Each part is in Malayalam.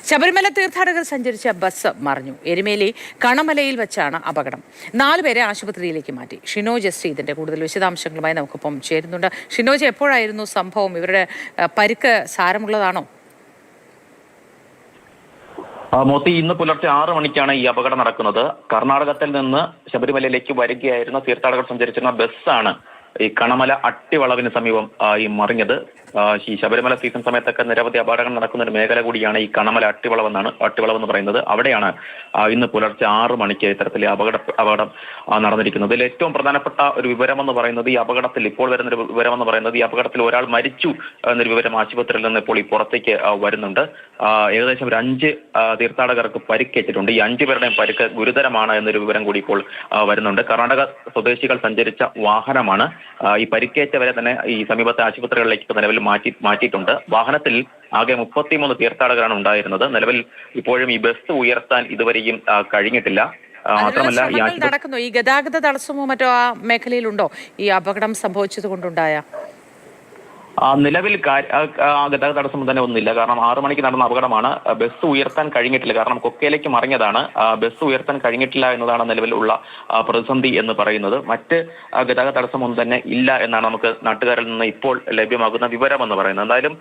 ശബരിമല തീർത്ഥാടകർ സഞ്ചരിച്ച ബസ് മറിഞ്ഞു. എരുമേലി കണമലയിൽ വെച്ചാണ് അപകടം. 4 പേരെ ആശുപത്രിയിലേക്ക് മാറ്റി. ഷിനോജ് എസ് ഇതിന്റെ കൂടുതൽ വിശദാംശങ്ങളുമായി നമുക്കൊപ്പം ചേരുന്നുണ്ട്. ഷിനോജ്, എപ്പോഴായിരുന്നു സംഭവം? ഇവരുടെ പരിക്ക് സാരമുള്ളതാണോ? മോത്തി, ഇന്ന് പുലർച്ചെ 6 മണിക്കാണ് ഈ അപകടം നടക്കുന്നത്. കർണാടകത്തിൽ നിന്ന് ശബരിമലയിലേക്ക് വരികയായിരുന്ന തീർത്ഥാടകർ സഞ്ചരിച്ചിരുന്ന ബസ്സാണ് ഈ കണമല അട്ടിവളവിന് സമീപം ഈ മറിഞ്ഞത്. ഈ ശബരിമല സീസൺ സമയത്തൊക്കെ നിരവധി അപകടങ്ങൾ നടക്കുന്ന ഒരു മേഖല കൂടിയാണ് ഈ കണമല അട്ടിവളവ് എന്ന് പറയുന്നത്. അവിടെയാണ് ഇന്ന് പുലർച്ചെ 6 മണിക്ക് ഇത്തരത്തിൽ അപകടം നടന്നിരിക്കുന്നത്. ഇതിൽ ഏറ്റവും പ്രധാനപ്പെട്ട ഒരു വിവരമെന്ന് പറയുന്നത്, ഇപ്പോൾ വരുന്നൊരു വിവരമെന്ന് പറയുന്നത്, ഈ അപകടത്തിൽ ഒരാൾ മരിച്ചു എന്നൊരു വിവരം ആശുപത്രിയിൽ നിന്ന് ഇപ്പോൾ ഈ പുറത്തേക്ക് വരുന്നുണ്ട്. ഏകദേശം ഒരു 5 തീർത്ഥാടകർക്ക് പരിക്കേറ്റിട്ടുണ്ട്. ഈ 5 പേരുടെയും പരിക്ക് ഗുരുതരമാണ് എന്നൊരു വിവരം കൂടി ഇപ്പോൾ വരുന്നുണ്ട്. കർണാടക സ്വദേശികൾ സഞ്ചരിച്ച വാഹനമാണ്. ഈ പരിക്കേറ്റവരെ തന്നെ ഈ സമീപത്തെ ആശുപത്രികളിലേക്ക് നിലവിൽ മാറ്റിയിട്ടുണ്ട്. വാഹനത്തിൽ ആകെ 33 തീർത്ഥാടകരാണ് ഉണ്ടായിരുന്നത്. നിലവിൽ ഇപ്പോഴും ഈ ബസ് ഉയർത്താൻ ഇതുവരെയും കഴിഞ്ഞിട്ടില്ല. മാത്രമല്ല, ഈ ഗതാഗത തടസ്സമോ മറ്റോ ആ മേഖലയിലുണ്ടോ ഈ അപകടം സംഭവിച്ചത് കൊണ്ടുണ്ടായ? നിലവിൽ ഗതാഗത തടസ്സം തന്നെ ഒന്നുമില്ല. കാരണം 6 മണിക്ക് നടന്ന അപകടമാണ്. ബസ് ഉയർത്താൻ കഴിഞ്ഞിട്ടില്ല. കാരണം കൊക്കയിലേക്ക് മറിഞ്ഞതാണ്. ബസ് ഉയർത്താൻ കഴിഞ്ഞിട്ടില്ല എന്നതാണ് നിലവിലുള്ള പ്രതിസന്ധി എന്ന് പറയുന്നത്. മറ്റ് ഗതാഗത തടസ്സം ഒന്നും തന്നെ ഇല്ല എന്നാണ് നമുക്ക് നാട്ടുകാരിൽ നിന്ന് ഇപ്പോൾ ലഭ്യമാകുന്ന വിവരം എന്ന് പറയുന്നത്. എന്തായാലും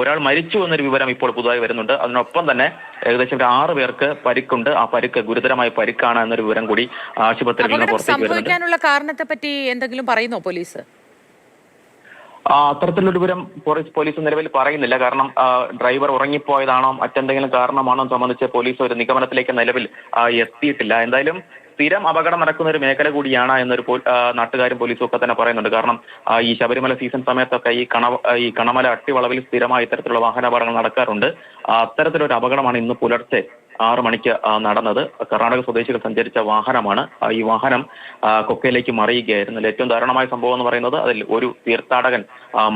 ഒരാൾ മരിച്ചു എന്നൊരു വിവരം ഇപ്പോൾ പുതുതായി വരുന്നുണ്ട്. അതിനൊപ്പം തന്നെ ഏകദേശം ഒരു 6 പേർക്ക് പരിക്കുണ്ട്. ആ പരിക്ക് ഗുരുതരമായ പരിക്കാണ് എന്നൊരു വിവരം കൂടി ആശുപത്രിയിൽ നിന്ന് പുറത്തേക്ക് വരുന്നുണ്ട്. കാരണത്തെ പറ്റി എന്തെങ്കിലും പറയുന്നോ പോലീസ്? അത്തരത്തിലൊരു വിവരം പോലീസ് നിലവിൽ പറയുന്നില്ല. കാരണം ഡ്രൈവർ ഉറങ്ങിപ്പോയതാണോ മറ്റെന്തെങ്കിലും കാരണമാണോ സംബന്ധിച്ച് പോലീസ് ഒരു നിഗമനത്തിലേക്ക് നിലവിൽ എത്തിയിട്ടില്ല. എന്തായാലും സ്ഥിരം അപകടം നടക്കുന്ന ഒരു മേഖല കൂടിയാണ് എന്നൊരു നാട്ടുകാരും പോലീസും ഒക്കെ തന്നെ പറയുന്നുണ്ട്. കാരണം ഈ ശബരിമല സീസൺ സമയത്തൊക്കെ ഈ കണമല അട്ടിവളവിൽ സ്ഥിരമായി ഇത്തരത്തിലുള്ള വാഹനാപകടങ്ങൾ നടക്കാറുണ്ട്. അത്തരത്തിലൊരു അപകടമാണ് ഇന്ന് പുലർച്ചെ 6 മണിക്ക് നടന്നത്. കർണാടക സ്വദേശികൾ സഞ്ചരിച്ച വാഹനമാണ്. ഈ വാഹനം കൊക്കയിലേക്ക് മറിയുകയായിരുന്നു. ഏറ്റവും ദാരുണമായ സംഭവം എന്ന് പറയുന്നത്, അതിൽ ഒരു തീർത്ഥാടകൻ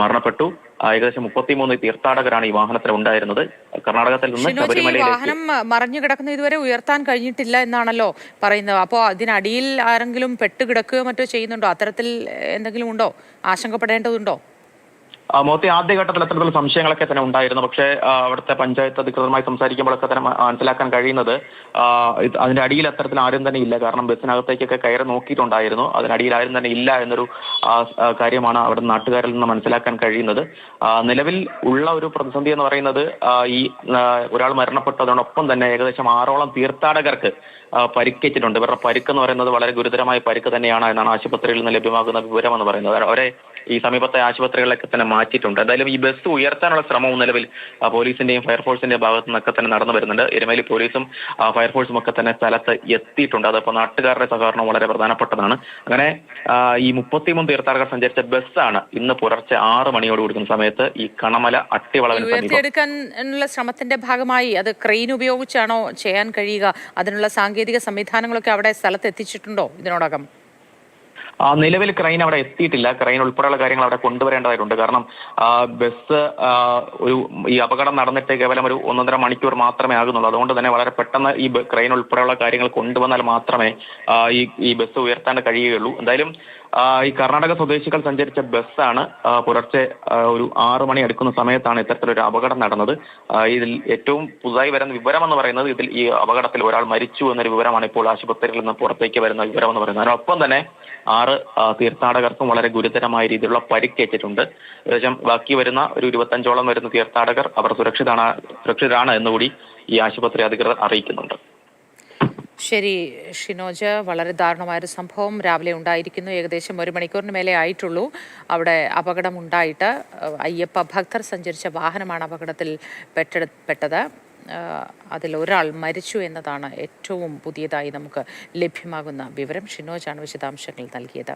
മരണപ്പെട്ടു. ഏകദേശം 33 തീർത്ഥാടകരാണ് ഈ വാഹനത്തിൽ ഉണ്ടായിരുന്നത്. കർണാടകത്തിൽ നിന്ന് ശബരിമലയിലേക്ക് വാഹനം മറിഞ്ഞു കിടക്കുന്ന ഇതുവരെ ഉയർത്താൻ കഴിഞ്ഞിട്ടില്ല എന്നാണല്ലോ പറയുന്നത്. അപ്പോൾ അതിനടിയിൽ ആരെങ്കിലും പെട്ടുകിടക്കുകയോ മറ്റോ ചെയ്യുന്നുണ്ടോ? അത്തരത്തിൽ എന്തെങ്കിലും ഉണ്ടോ? ആശങ്കപ്പെടേണ്ടതുണ്ടോ? മോത്തി, ആദ്യഘട്ടത്തിൽ അത്തരത്തിലുള്ള സംശയങ്ങളൊക്കെ തന്നെ ഉണ്ടായിരുന്നു. പക്ഷേ അവിടുത്തെ പഞ്ചായത്ത് അധികൃതരുമായി സംസാരിക്കുമ്പോഴൊക്കെ തന്നെ മനസ്സിലാക്കാൻ കഴിയുന്നത്, അതിന്റെ അടിയിൽ അത്തരത്തിൽ ആരും തന്നെ ഇല്ല. കാരണം ബസ്സിനകത്തേക്കൊക്കെ കയറി നോക്കിയിട്ടുണ്ടായിരുന്നു. അതിനടിയിൽ ആരും തന്നെ ഇല്ല എന്നൊരു കാര്യമാണ് അവിടെ നാട്ടുകാരിൽ നിന്ന് മനസ്സിലാക്കാൻ കഴിയുന്നത്. നിലവിൽ ഉള്ള ഒരു പ്രതിസന്ധി എന്ന് പറയുന്നത്, ഈ ഒരാൾ മരണപ്പെട്ടതിനോടൊപ്പം തന്നെ ഏകദേശം 6ഓളം തീർത്ഥാടകർക്ക് പരിക്കേറ്റിട്ടുണ്ട്. ഇവരുടെ പരിക്ക് എന്ന് പറയുന്നത് വളരെ ഗുരുതരമായ പരിക്ക് തന്നെയാണ് എന്നാണ് ആശുപത്രിയിൽ നിന്ന് ലഭ്യമാകുന്ന വിവരം എന്ന് പറയുന്നത്. അവരെ ഈ സമീപത്തെ ആശുപത്രികളിലൊക്കെ തന്നെ മാറ്റിയിട്ടുണ്ട്. എന്തായാലും ഈ ബസ് ഉയർത്താനുള്ള ശ്രമവും നിലവിൽ പോലീസിന്റെയും ഫയർഫോഴ്സിന്റെയും ഭാഗത്തു നിന്നൊക്കെ തന്നെ നടന്നു വരുന്നുണ്ട്. എരുമേലി പോലീസും ഫയർഫോഴ്സും ഒക്കെ തന്നെ സ്ഥലത്ത് എത്തിയിട്ടുണ്ട്. അതപ്പോൾ നാട്ടുകാരുടെ സഹകരണം വളരെ പ്രധാനപ്പെട്ടതാണ്. അങ്ങനെ ഈ 33 തീർത്ഥാടകർ സഞ്ചരിച്ച ബസ്സാണ് ഇന്ന് പുലർച്ചെ 6 മണിയോട് കൊടുക്കുന്ന സമയത്ത് ഈ കണമല അട്ടിവളവിന് ഉയർത്തിയെടുക്കാനുള്ള ശ്രമത്തിന്റെ ഭാഗമായി അത് ക്രെയിൻ ഉപയോഗിച്ചാണോ ചെയ്യാൻ കഴിയുക? അതിനുള്ള സാങ്കേതിക സംവിധാനങ്ങളൊക്കെ അവിടെ സ്ഥലത്ത് എത്തിച്ചിട്ടുണ്ടോ ഇതിനോടകം? നിലവിൽ ക്രെയിൻ അവിടെ എത്തിയിട്ടില്ല. ക്രെയിൻ ഉൾപ്പെടെയുള്ള കാര്യങ്ങൾ അവിടെ കൊണ്ടുവരേണ്ടതായിട്ടുണ്ട്. കാരണം ബസ് ഈ അപകടം നടന്നിട്ട് കേവലം ഒരു 1.5 മണിക്കൂർ മാത്രമേ ആകുന്നുള്ളൂ. അതുകൊണ്ട് തന്നെ വളരെ പെട്ടെന്ന് ഈ ക്രെയിൻ ഉൾപ്പെടെയുള്ള കാര്യങ്ങൾ കൊണ്ടുവന്നാൽ മാത്രമേ ഈ ബസ് ഉയർത്താൻ കഴിയുകയുള്ളൂ. എന്തായാലും ഈ കർണാടക സ്വദേശികൾ സഞ്ചരിച്ച ബസ്സാണ് പുലർച്ചെ ഒരു 6 മണി അടുക്കുന്ന സമയത്താണ് ഇത്തരത്തിലൊരു അപകടം നടന്നത്. ഇതിൽ ഏറ്റവും പുതുതായി വരുന്ന വിവരം എന്ന് പറയുന്നത്, ഇതിൽ ഈ അപകടത്തിൽ ഒരാൾ മരിച്ചു എന്നൊരു വിവരമാണ് ഇപ്പോൾ ആശുപത്രിയിൽ നിന്ന് പുറത്തേക്ക് വരുന്ന വിവരം എന്ന് പറയുന്നത്. അതിനൊപ്പം തന്നെ 6 തീർത്ഥാടകർക്കും വളരെ ഗുരുതരമായ രീതിയിലുള്ള പരിക്കേറ്റിട്ടുണ്ട്. ഏകദേശം ബാക്കി വരുന്ന ഒരു 25ഓളം വരുന്ന തീർത്ഥാടകർ അവർ സുരക്ഷിതരാണ് എന്നുകൂടി ഈ ആശുപത്രി അധികൃതർ അറിയിക്കുന്നുണ്ട്. ശരി ഷിനോജ്, വളരെ ദാരുണമായൊരു സംഭവം രാവിലെ ഉണ്ടായിരിക്കുന്നു. ഏകദേശം 1 മണിക്കൂറിന് മേലെ ആയിട്ടുള്ളൂ അവിടെ അപകടമുണ്ടായിട്ട്. അയ്യപ്പ ഭക്തർ സഞ്ചരിച്ച വാഹനമാണ് അപകടത്തിൽ പെട്ടത്. അതിലൊരാൾ മരിച്ചു എന്നതാണ് ഏറ്റവും പുതിയതായി നമുക്ക് ലഭ്യമാകുന്ന വിവരം. ഷിനോജാണ് വിശദാംശങ്ങൾ നൽകിയത്.